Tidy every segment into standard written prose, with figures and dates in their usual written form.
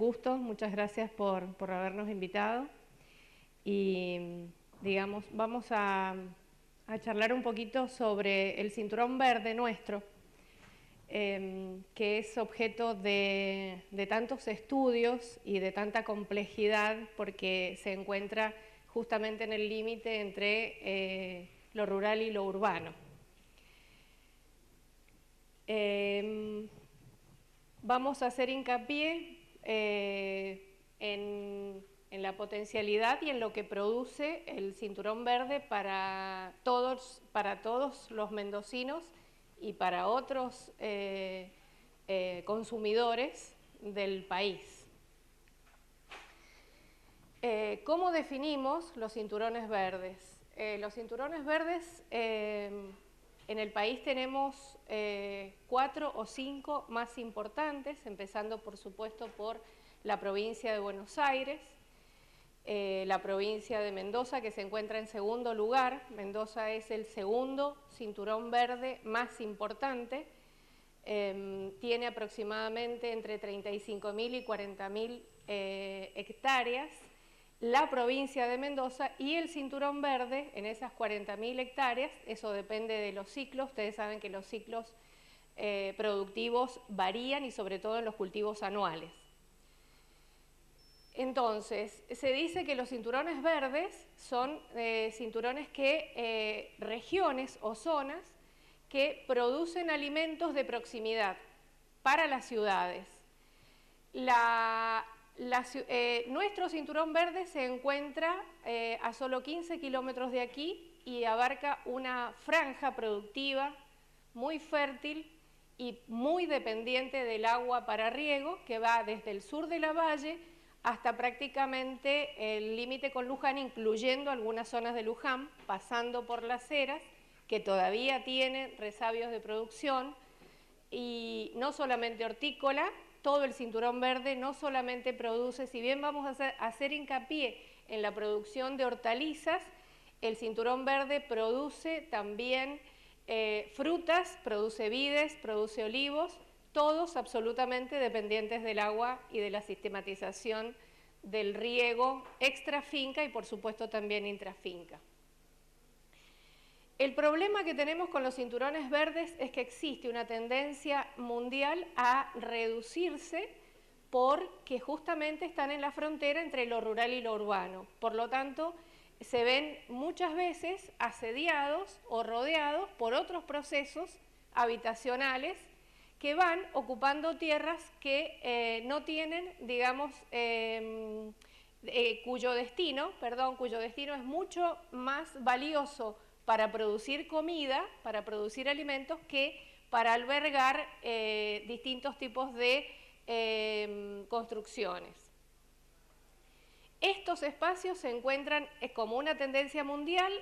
gusto, muchas gracias por habernos invitado y digamos, vamos a charlar un poquito sobre el cinturón verde nuestro, que es objeto de tantos estudios y de tanta complejidad porque se encuentra justamente en el límite entre lo rural y lo urbano. Vamos a hacer hincapié en la potencialidad y en lo que produce el cinturón verde para todos los mendocinos y para otros consumidores del país. ¿Cómo definimos los cinturones verdes? Los cinturones verdes en el país tenemos 4 o 5 más importantes, empezando por supuesto por la provincia de Buenos Aires, la provincia de Mendoza, que se encuentra en segundo lugar. Mendoza es el segundo cinturón verde más importante, tiene aproximadamente entre 35.000 y 40.000 hectáreas. La provincia de Mendoza y el cinturón verde en esas 40.000 hectáreas, eso depende de los ciclos. Ustedes saben que los ciclos productivos varían y sobre todo en los cultivos anuales. Entonces, se dice que los cinturones verdes son cinturones que, regiones o zonas que producen alimentos de proximidad para las ciudades. Nuestro cinturón verde se encuentra a solo 15 kilómetros de aquí y abarca una franja productiva muy fértil y muy dependiente del agua para riego, que va desde el sur de la valle hasta prácticamente el límite con Luján, incluyendo algunas zonas de Luján, pasando por Las Heras, que todavía tienen resabios de producción, y no solamente hortícola. Todo el cinturón verde no solamente produce, si bien vamos a hacer hincapié en la producción de hortalizas, el cinturón verde produce también frutas, produce vides, produce olivos, todos absolutamente dependientes del agua y de la sistematización del riego extrafinca y por supuesto también intrafinca. El problema que tenemos con los cinturones verdes es que existe una tendencia mundial a reducirse porque justamente están en la frontera entre lo rural y lo urbano. Por lo tanto, se ven muchas veces asediados o rodeados por otros procesos habitacionales que van ocupando tierras que no tienen, digamos, cuyo destino es mucho más valioso para producir comida, para producir alimentos, que para albergar distintos tipos de construcciones. Estos espacios se encuentran como una tendencia mundial.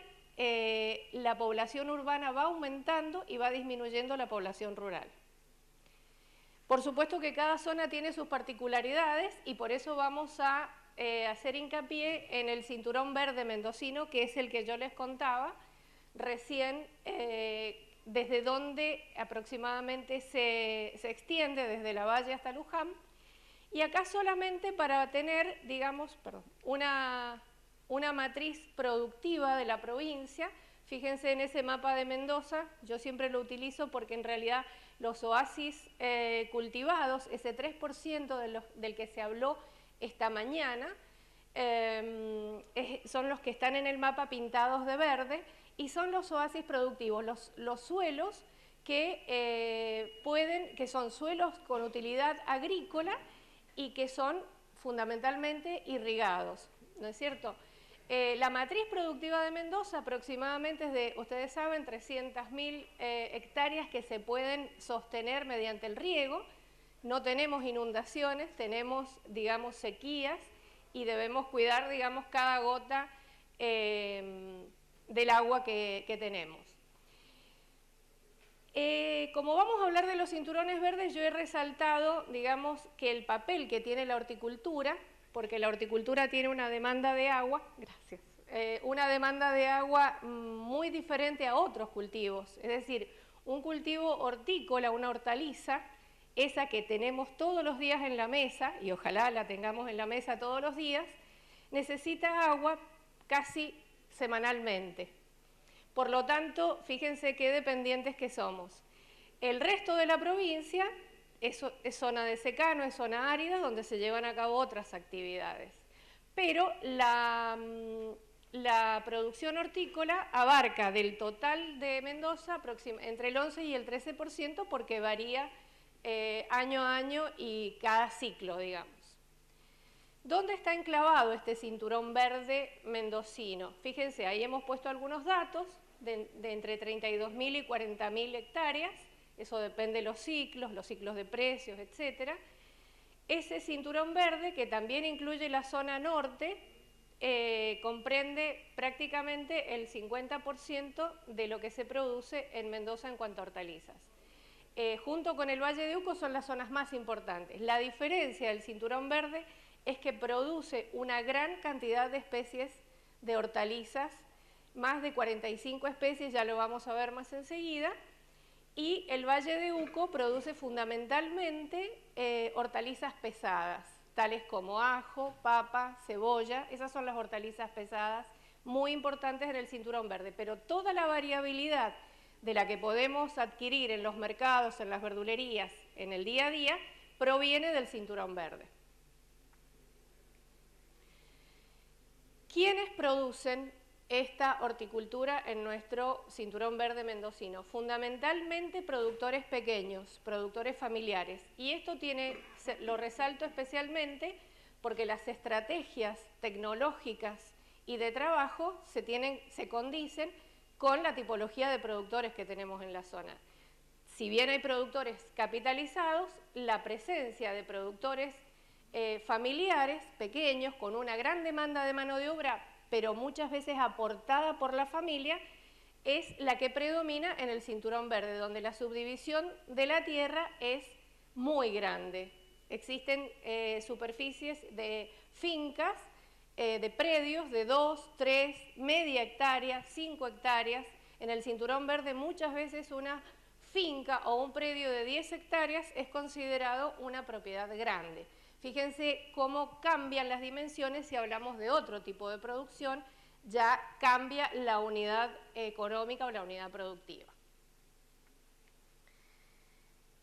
La población urbana va aumentando y va disminuyendo la población rural. Por supuesto que cada zona tiene sus particularidades y por eso vamos a hacer hincapié en el cinturón verde mendocino, que es el que yo les contaba recién, desde donde aproximadamente se extiende desde la valle hasta Luján, y acá solamente para tener, digamos, una matriz productiva de la provincia. Fíjense en ese mapa de Mendoza, yo siempre lo utilizo porque en realidad los oasis cultivados, ese 3% del que se habló esta mañana, son los que están en el mapa pintados de verde, y son los oasis productivos, los suelos que son suelos con utilidad agrícola y que son fundamentalmente irrigados, ¿no es cierto? La matriz productiva de Mendoza aproximadamente es de, ustedes saben, 300.000 hectáreas que se pueden sostener mediante el riego. No tenemos inundaciones, tenemos, digamos, sequías, y debemos cuidar, digamos, cada gota del agua que tenemos. Como vamos a hablar de los cinturones verdes, yo he resaltado, digamos, que el papel que tiene la horticultura, porque la horticultura tiene una demanda de agua, una demanda de agua muy diferente a otros cultivos. Es decir, un cultivo hortícola, una hortaliza, esa que tenemos todos los días en la mesa, y ojalá la tengamos en la mesa todos los días, necesita agua casi semanalmente. Por lo tanto, fíjense qué dependientes que somos. El resto de la provincia es zona de secano, es zona árida, donde se llevan a cabo otras actividades. Pero la producción hortícola abarca del total de Mendoza entre el 11 y el 13%, porque varía año a año y cada ciclo, digamos. ¿Dónde está enclavado este cinturón verde mendocino? Fíjense, ahí hemos puesto algunos datos de entre 32.000 y 40.000 hectáreas, eso depende de los ciclos de precios, etc. Ese cinturón verde, que también incluye la zona norte, comprende prácticamente el 50% de lo que se produce en Mendoza en cuanto a hortalizas. Junto con el Valle de Uco son las zonas más importantes. La diferencia del cinturón verde es que produce una gran cantidad de especies de hortalizas, más de 45 especies, ya lo vamos a ver más enseguida, y el Valle de Uco produce fundamentalmente hortalizas pesadas, tales como ajo, papa, cebolla. Esas son las hortalizas pesadas muy importantes en el cinturón verde, pero toda la variabilidad de la que podemos adquirir en los mercados, en las verdulerías, en el día a día, proviene del cinturón verde. ¿Quiénes producen esta horticultura en nuestro cinturón verde mendocino? Fundamentalmente productores pequeños, productores familiares. Y esto lo resalto especialmente porque las estrategias tecnológicas y de trabajo se condicen con la tipología de productores que tenemos en la zona. Si bien hay productores capitalizados, la presencia de productores familiares, pequeños, con una gran demanda de mano de obra, pero muchas veces aportada por la familia, es la que predomina en el cinturón verde, donde la subdivisión de la tierra es muy grande. Existen superficies de fincas, de predios de 2, 3, media hectárea, 5 hectáreas. En el cinturón verde muchas veces una finca o un predio de 10 hectáreas es considerado una propiedad grande. Fíjense cómo cambian las dimensiones si hablamos de otro tipo de producción, ya cambia la unidad económica o la unidad productiva.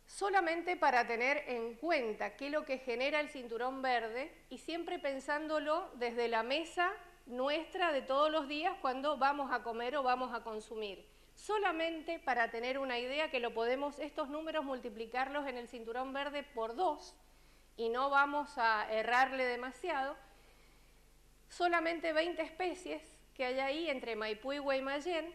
Solamente para tener en cuenta qué es lo que genera el cinturón verde, y siempre pensándolo desde la mesa nuestra de todos los días cuando vamos a comer o vamos a consumir. Solamente para tener una idea que estos números multiplicarlos en el cinturón verde por 2, y no vamos a errarle demasiado, solamente 20 especies que hay ahí entre Maipú y Guaymallén,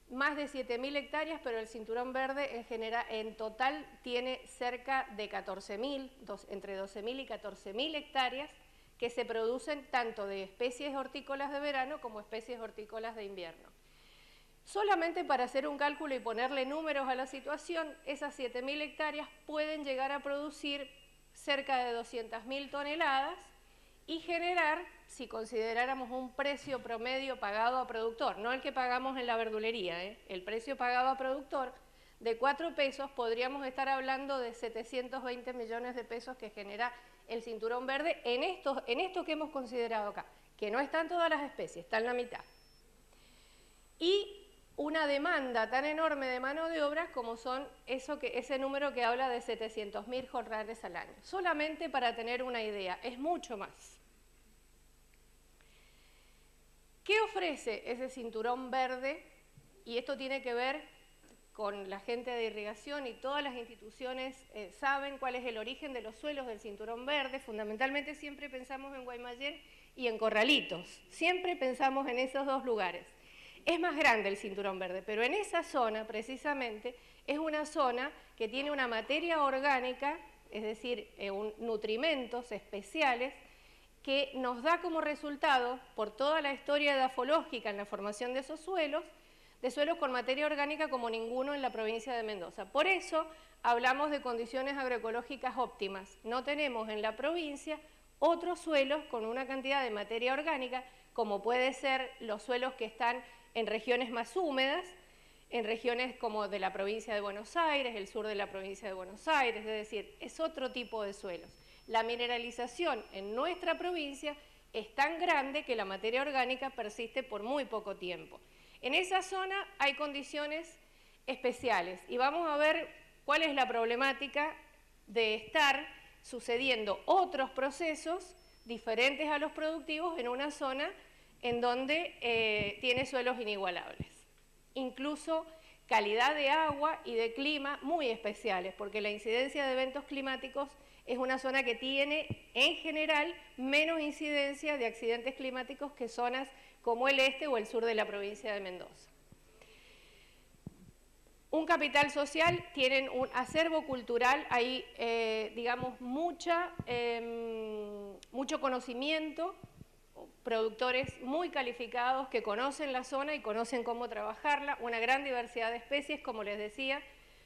más de 7.000 hectáreas, pero el cinturón verde en total tiene cerca de 14.000, entre 12.000 y 14.000 hectáreas que se producen tanto de especies hortícolas de verano como especies hortícolas de invierno. Solamente para hacer un cálculo y ponerle números a la situación, esas 7.000 hectáreas pueden llegar a producir cerca de 200.000 toneladas y generar, si consideráramos un precio promedio pagado a productor, no el que pagamos en la verdulería, el precio pagado a productor de 4 pesos, podríamos estar hablando de 720 millones de pesos que genera el cinturón verde en esto que hemos considerado acá, que no están todas las especies, está en la mitad. Y una demanda tan enorme de mano de obra como son ese número que habla de 700.000 jornales al año. Solamente para tener una idea, es mucho más. ¿Qué ofrece ese cinturón verde? Y esto tiene que ver con la gente de irrigación, y todas las instituciones saben cuál es el origen de los suelos del cinturón verde. Fundamentalmente siempre pensamos en Guaymallén y en Corralitos, siempre pensamos en esos dos lugares. Es más grande el cinturón verde, pero en esa zona precisamente es una zona que tiene una materia orgánica, es decir, nutrimentos especiales, que nos da como resultado, por toda la historia edafológica en la formación de esos suelos, de suelos con materia orgánica como ninguno en la provincia de Mendoza. Por eso hablamos de condiciones agroecológicas óptimas. No tenemos en la provincia otros suelos con una cantidad de materia orgánica, como puede ser los suelos que están en regiones más húmedas, en regiones como de la provincia de Buenos Aires, el sur de la provincia de Buenos Aires, es decir, es otro tipo de suelos. La mineralización en nuestra provincia es tan grande que la materia orgánica persiste por muy poco tiempo. En esa zona hay condiciones especiales y vamos a ver cuál es la problemática de estar sucediendo otros procesos diferentes a los productivos en una zona en donde tiene suelos inigualables. Incluso calidad de agua y de clima muy especiales, porque la incidencia de eventos climáticos es una zona que tiene, en general, menos incidencia de accidentes climáticos que zonas como el este o el sur de la provincia de Mendoza. Un capital social, tienen un acervo cultural, hay, digamos, mucho conocimiento, productores muy calificados que conocen la zona y conocen cómo trabajarla, una gran diversidad de especies, como les decía,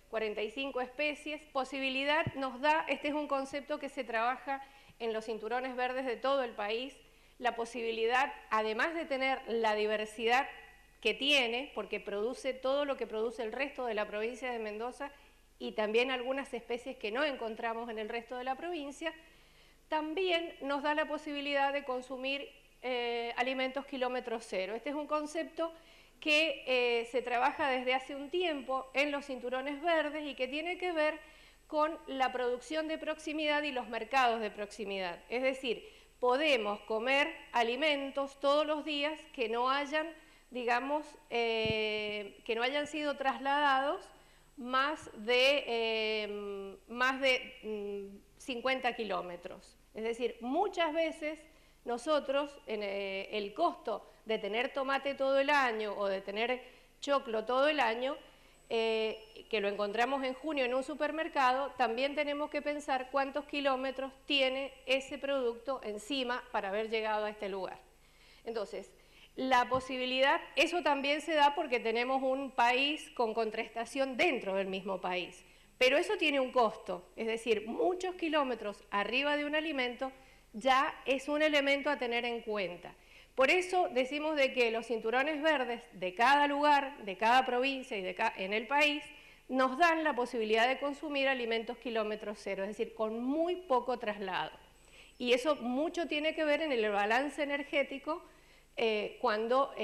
45 especies. Posibilidad nos da, este es un concepto que se trabaja en los cinturones verdes de todo el país, la posibilidad, además de tener la diversidad que tiene, porque produce todo lo que produce el resto de la provincia de Mendoza y también algunas especies que no encontramos en el resto de la provincia, también nos da la posibilidad de consumir alimentos kilómetro cero. Este es un concepto que se trabaja desde hace un tiempo en los cinturones verdes y que tiene que ver con la producción de proximidad y los mercados de proximidad. Es decir, podemos comer alimentos todos los días que no hayan, digamos, que no hayan sido trasladados más de 50 kilómetros. Es decir, muchas veces nosotros, en el costo de tener tomate todo el año o de tener choclo todo el año, que lo encontramos en junio en un supermercado, también tenemos que pensar cuántos kilómetros tiene ese producto encima para haber llegado a este lugar. Entonces, la posibilidad, eso también se da porque tenemos un país con contrastación dentro del mismo país, pero eso tiene un costo, es decir, muchos kilómetros arriba de un alimento ya es un elemento a tener en cuenta. Por eso decimos de que los cinturones verdes de cada lugar, de cada provincia y en el país, nos dan la posibilidad de consumir alimentos kilómetro cero, es decir, con muy poco traslado. Y eso mucho tiene que ver en el balance energético cuando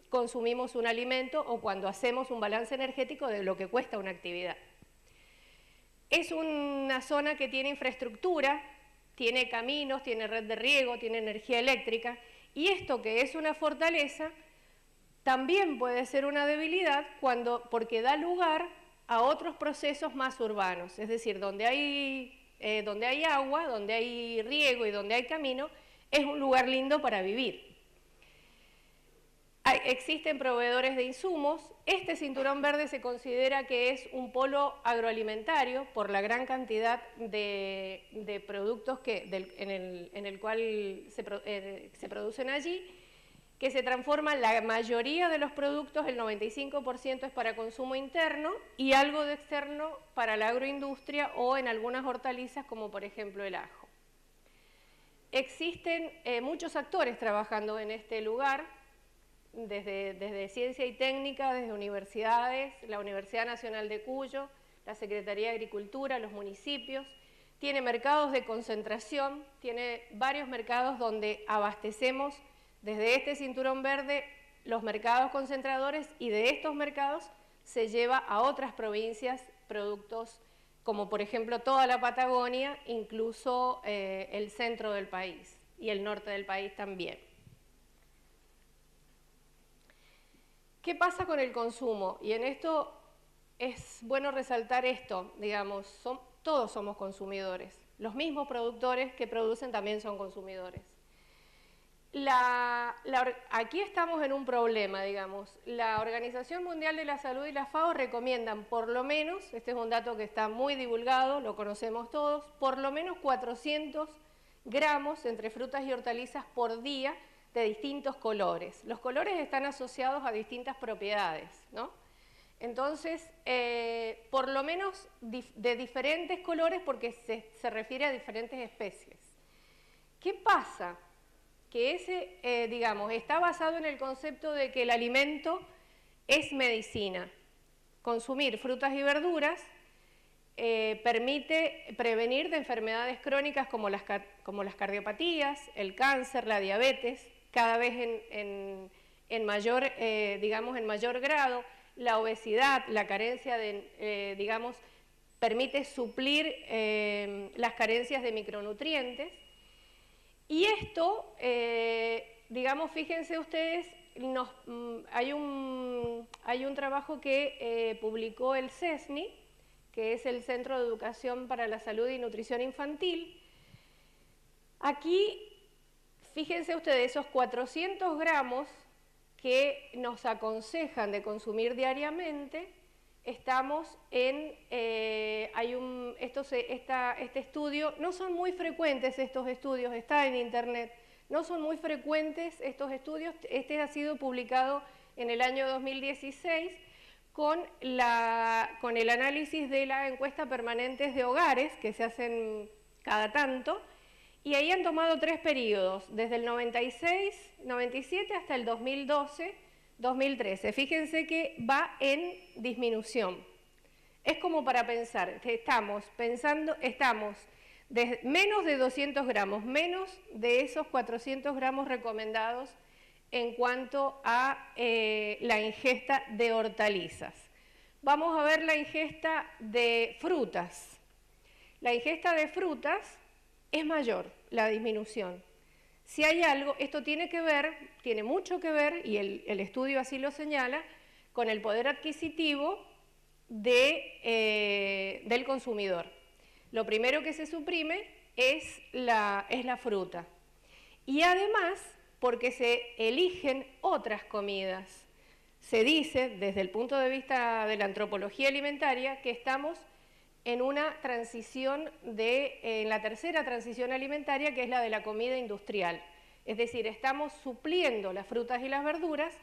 consumimos un alimento o cuando hacemos un balance energético de lo que cuesta una actividad. Es una zona que tiene infraestructura, tiene caminos, tiene red de riego, tiene energía eléctrica, y esto que es una fortaleza también puede ser una debilidad porque da lugar a otros procesos más urbanos, es decir, donde hay agua, donde hay riego y donde hay camino, es un lugar lindo para vivir. Existen proveedores de insumos. Este cinturón verde se considera que es un polo agroalimentario por la gran cantidad de productos en el cual se producen allí, que se transforman la mayoría de los productos, el 95% es para consumo interno y algo de externo para la agroindustria o en algunas hortalizas como por ejemplo el ajo. Existen muchos actores trabajando en este lugar, desde Ciencia y Técnica, desde universidades, la Universidad Nacional de Cuyo, la Secretaría de Agricultura, los municipios, tiene mercados de concentración, tiene varios mercados donde abastecemos desde este cinturón verde los mercados concentradores y de estos mercados se lleva a otras provincias productos como por ejemplo toda la Patagonia, incluso el centro del país y el norte del país también. ¿Qué pasa con el consumo? Y en esto es bueno resaltar esto, digamos, todos somos consumidores. Los mismos productores que producen también son consumidores. Aquí estamos en un problema, digamos. La Organización Mundial de la Salud y la FAO recomiendan por lo menos, este es un dato que está muy divulgado, lo conocemos todos, por lo menos 400 gramos entre frutas y hortalizas por día de distintos colores. Los colores están asociados a distintas propiedades, ¿no? Entonces, por lo menos de diferentes colores porque se refiere a diferentes especies. ¿Qué pasa? Que digamos, está basado en el concepto de que el alimento es medicina. Consumir frutas y verduras permite prevenir de enfermedades crónicas como las cardiopatías, el cáncer, la diabetes, cada vez en mayor grado, la obesidad, la carencia de, permite suplir las carencias de micronutrientes. Y esto, fíjense ustedes, hay un trabajo que publicó el CESNI, que es el Centro de Educación para la Salud y Nutrición Infantil. Aquí, fíjense ustedes, esos 400 gramos que nos aconsejan de consumir diariamente, estamos en, este estudio, no son muy frecuentes estos estudios, está en internet, no son muy frecuentes estos estudios, este ha sido publicado en el año 2016 con el análisis de la encuesta permanentes de hogares que se hacen cada tanto, y ahí han tomado 3 periodos, desde el 96, 97 hasta el 2012, 2013. Fíjense que va en disminución. Es como para pensar, estamos de menos de 200 gramos, menos de esos 400 gramos recomendados en cuanto a la ingesta de hortalizas. Vamos a ver la ingesta de frutas. La ingesta de frutas es mayor, la disminución. Si hay algo, esto tiene mucho que ver, y el estudio así lo señala, con el poder adquisitivo del consumidor. Lo primero que se suprime es la fruta. Y además, porque se eligen otras comidas. Se dice, desde el punto de vista de la antropología alimentaria, que estamos en una transición en la tercera transición alimentaria, que es la de la comida industrial. Es decir, estamos supliendo las frutas y las verduras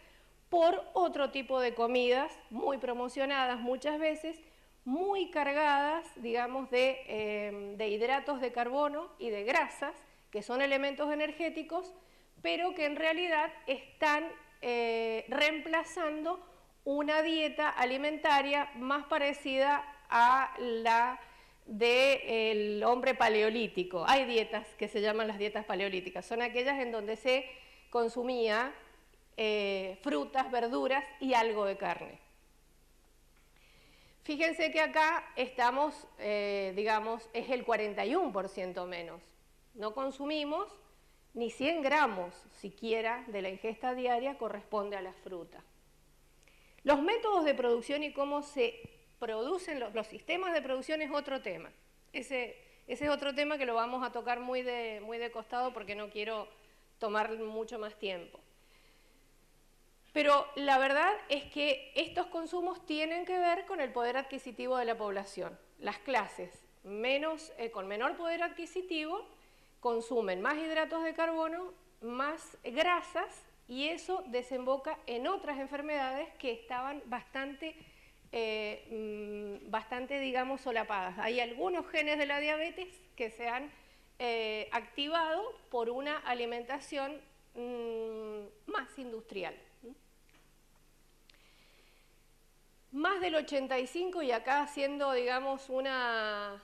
por otro tipo de comidas muy promocionadas muchas veces, muy cargadas, digamos, de hidratos de carbono y de grasas, que son elementos energéticos, pero que en realidad están reemplazando una dieta alimentaria más parecida a la del hombre paleolítico. Hay dietas que se llaman las dietas paleolíticas, son aquellas en donde se consumía frutas, verduras y algo de carne. Fíjense que acá estamos, es el 41% menos. No consumimos ni 100 gramos siquiera de la ingesta diaria corresponde a la fruta. Los métodos de producción y cómo se producen los sistemas de producción es otro tema. Ese es otro tema que lo vamos a tocar muy de costado porque no quiero tomar mucho más tiempo. Pero la verdad es que estos consumos tienen que ver con el poder adquisitivo de la población. Las clases con menor poder adquisitivo consumen más hidratos de carbono, más grasas, y eso desemboca en otras enfermedades que estaban bastante, digamos, solapadas. Hay algunos genes de la diabetes que se han activado por una alimentación más industrial. Más del 85%, y acá haciendo, digamos, una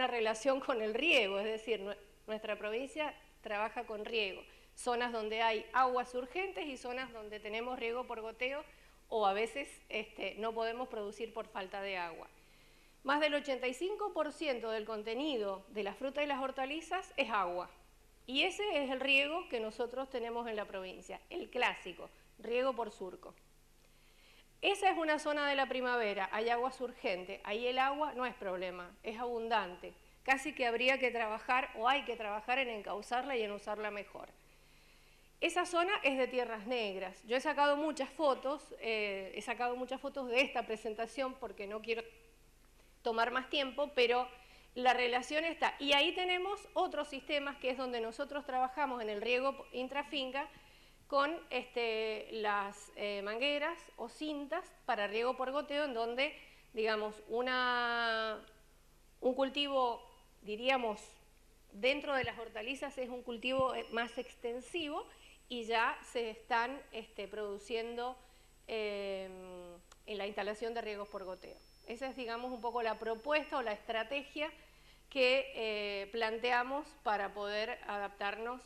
relación con el riego, es decir, nuestra provincia trabaja con riego, zonas donde hay aguas urgentes y zonas donde tenemos riego por goteo o a veces no podemos producir por falta de agua. Más del 85% del contenido de la fruta y las hortalizas es agua, y ese es el riego que nosotros tenemos en la provincia, el clásico, riego por surco. Esa es una zona de la primavera, hay agua surgente, ahí el agua no es problema, es abundante. Casi que habría que trabajar o hay que trabajar en encauzarla y en usarla mejor. Esa zona es de tierras negras. Yo he sacado muchas fotos de esta presentación porque no quiero tomar más tiempo, pero la relación está. Y ahí tenemos otros sistemas que es donde nosotros trabajamos en el riego intrafinca con las mangueras o cintas para riego por goteo, en donde, digamos, un cultivo, diríamos, dentro de las hortalizas es un cultivo más extensivo y ya se están produciendo en la instalación de riegos por goteo. Esa es, digamos, un poco la propuesta o la estrategia que planteamos para poder adaptarnos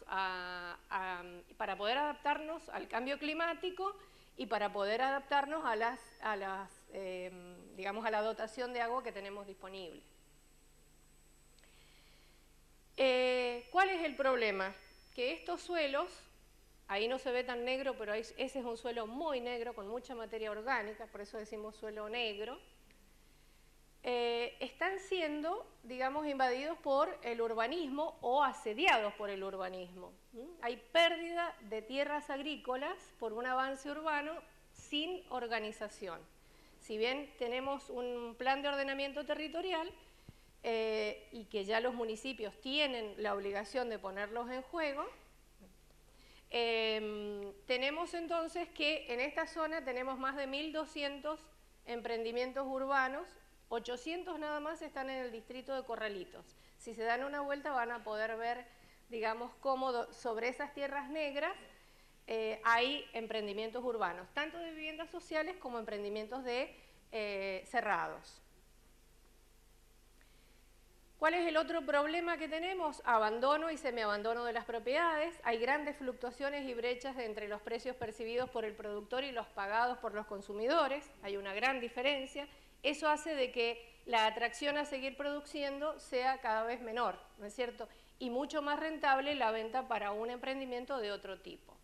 al cambio climático y para poder adaptarnos digamos, a la dotación de agua que tenemos disponible. ¿Cuál es el problema? Que estos suelos, ahí no se ve tan negro, pero ese es un suelo muy negro con mucha materia orgánica, por eso decimos suelo negro, están siendo, digamos, invadidos por el urbanismo o asediados por el urbanismo. Hay pérdida de tierras agrícolas por un avance urbano sin organización. Si bien tenemos un plan de ordenamiento territorial y que ya los municipios tienen la obligación de ponerlos en juego, tenemos entonces que en esta zona tenemos más de 1.200 emprendimientos urbanos, 800 nada más están en el distrito de Corralitos. Si se dan una vuelta van a poder ver, digamos, cómo sobre esas tierras negras hay emprendimientos urbanos, tanto de viviendas sociales como emprendimientos de cerrados. ¿Cuál es el otro problema que tenemos? Abandono y semiabandono de las propiedades. Hay grandes fluctuaciones y brechas entre los precios percibidos por el productor y los pagados por los consumidores. Hay una gran diferencia. Eso hace de que la atracción a seguir produciendo sea cada vez menor, ¿no es cierto? Y mucho más rentable la venta para un emprendimiento de otro tipo.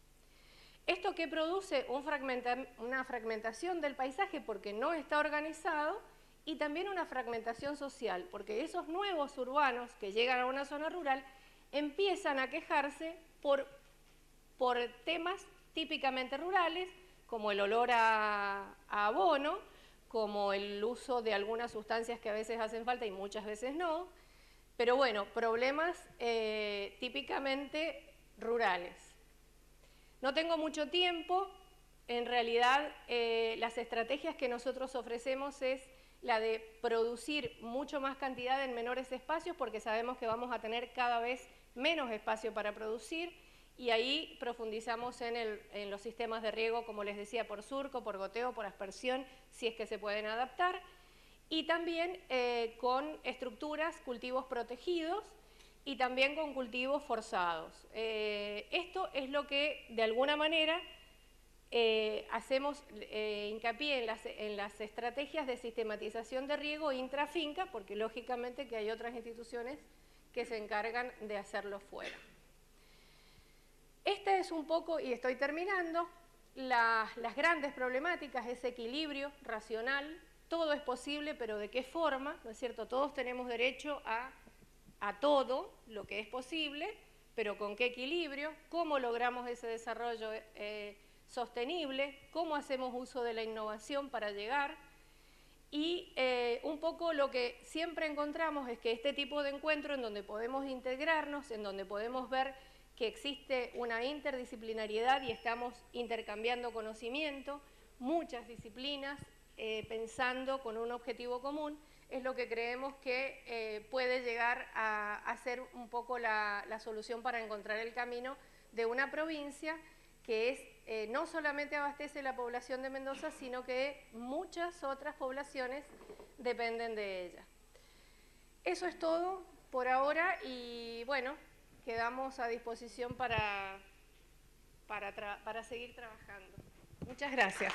¿Esto qué produce? Una fragmentación del paisaje porque no está organizado y también una fragmentación social, porque esos nuevos urbanos que llegan a una zona rural empiezan a quejarse por temas típicamente rurales, como el olor a abono, como el uso de algunas sustancias que a veces hacen falta y muchas veces no, pero bueno, problemas típicamente rurales. No tengo mucho tiempo, en realidad las estrategias que nosotros ofrecemos es la de producir mucho más cantidad en menores espacios porque sabemos que vamos a tener cada vez menos espacio para producir y ahí profundizamos en los sistemas de riego, como les decía, por surco, por goteo, por aspersión, si es que se pueden adaptar, y también con estructuras, cultivos protegidos y también con cultivos forzados. Esto es lo que de alguna manera hacemos hincapié en las estrategias de sistematización de riego intrafinca, porque lógicamente que hay otras instituciones que se encargan de hacerlo fuera. Esta es un poco, y estoy terminando, las grandes problemáticas, ese equilibrio racional, todo es posible, pero ¿de qué forma? ¿No es cierto? Todos tenemos derecho a todo lo que es posible, pero ¿con qué equilibrio? ¿Cómo logramos ese desarrollo sostenible? ¿Cómo hacemos uso de la innovación para llegar? Y un poco lo que siempre encontramos es que este tipo de encuentro en donde podemos integrarnos, en donde podemos ver que existe una interdisciplinariedad y estamos intercambiando conocimiento, muchas disciplinas, pensando con un objetivo común, es lo que creemos que puede llegar a ser un poco la solución para encontrar el camino de una provincia que no solamente abastece la población de Mendoza, sino que muchas otras poblaciones dependen de ella. Eso es todo por ahora y bueno, quedamos a disposición para seguir trabajando. Muchas gracias.